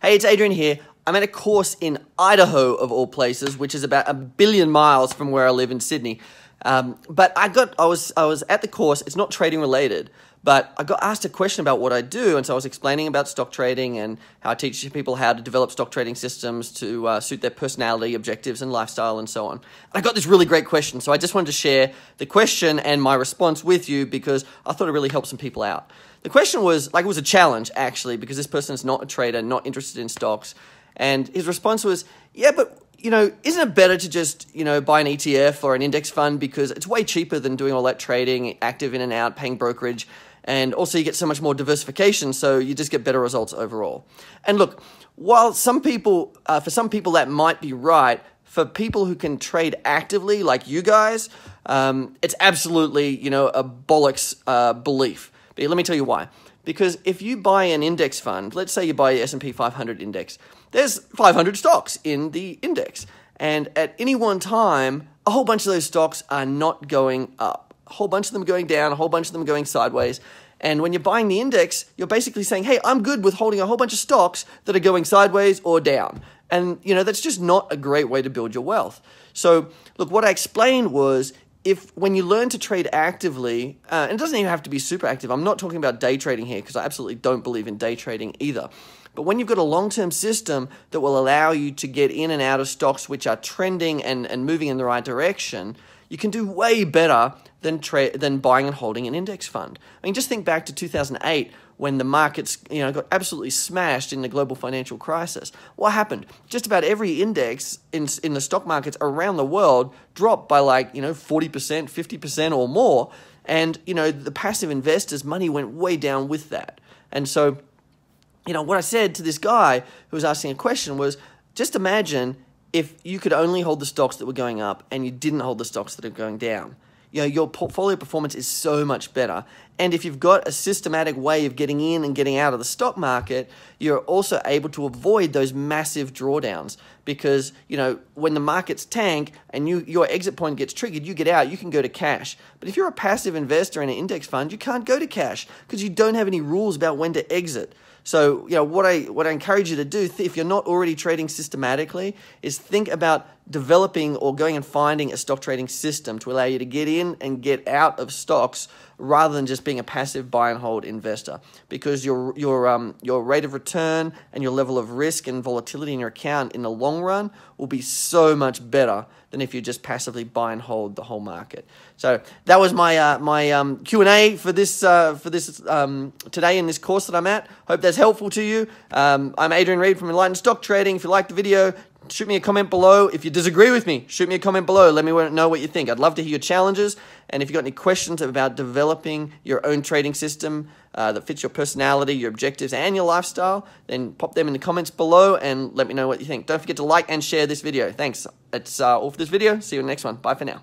Hey, it's Adrian here. I'm at a course in Idaho, of all places, which is about 1 billion miles from where I live in Sydney. But I was at the course. It's not trading related, but I got asked a question about what I do, and so I was explaining about stock trading and how I teach people how to develop stock trading systems to suit their personality, objectives, and lifestyle, and so on. And I got this really great question, so I just wanted to share the question and my response with you because I thought it really helped some people out. The question was, it was a challenge, actually, because this person is not a trader, not interested in stocks. And his response was, yeah, but, isn't it better to just, buy an ETF or an index fund because it's way cheaper than doing all that trading, active in and out, paying brokerage, and also you get so much more diversification, so you just get better results overall. And look, while some people, for some people that might be right, for people who can trade actively like you guys, it's absolutely, a bollocks belief. But let me tell you why. Because if you buy an index fund, let's say you buy the S&P 500 index, there's 500 stocks in the index. And at any one time, a whole bunch of those stocks are not going up. A whole bunch of them are going down, a whole bunch of them are going sideways. And when you're buying the index, you're basically saying, hey, I'm good with holding a whole bunch of stocks that are going sideways or down. And, that's just not a great way to build your wealth. So, look, what I explained was, when you learn to trade actively, and it doesn't even have to be super active. I'm not talking about day trading here because I absolutely don't believe in day trading either. But when you've got a long-term system that will allow you to get in and out of stocks which are trending and moving in the right direction, you can do way better than buying and holding an index fund. I mean, just think back to 2008 when the markets, got absolutely smashed in the global financial crisis. What happened? Just about every index in the stock markets around the world dropped by 40%, 50% or more. And, the passive investors' money went way down with that. And so, what I said to this guy who was asking a question was, just imagine if you could only hold the stocks that were going up and you didn't hold the stocks that are going down. Your portfolio performance is so much better. And if you've got a systematic way of getting in and getting out of the stock market, you're also able to avoid those massive drawdowns because, when the markets tank and your exit point gets triggered, you get out, you can go to cash. But if you're a passive investor in an index fund, you can't go to cash because you don't have any rules about when to exit. So, what I encourage you to do, if you're not already trading systematically, is think about developing or going and finding a stock trading system to allow you to get in and get out of stocks rather than just being a passive buy and hold investor. Because your rate of return and your level of risk and volatility in your account in the long run will be so much better than if you just passively buy and hold the whole market. So that was my Q&A for this today in this course that I'm at. Hope that's helpful to you. I'm Adrian Reed from Enlightened Stock Trading. If you liked the video, shoot me a comment below. If you disagree with me, shoot me a comment below. Let me know what you think. I'd love to hear your challenges. And if you've got any questions about developing your own trading system that fits your personality, your objectives, and your lifestyle, then pop them in the comments below and let me know what you think. Don't forget to like and share this video. Thanks. That's all for this video. See you in the next one. Bye for now.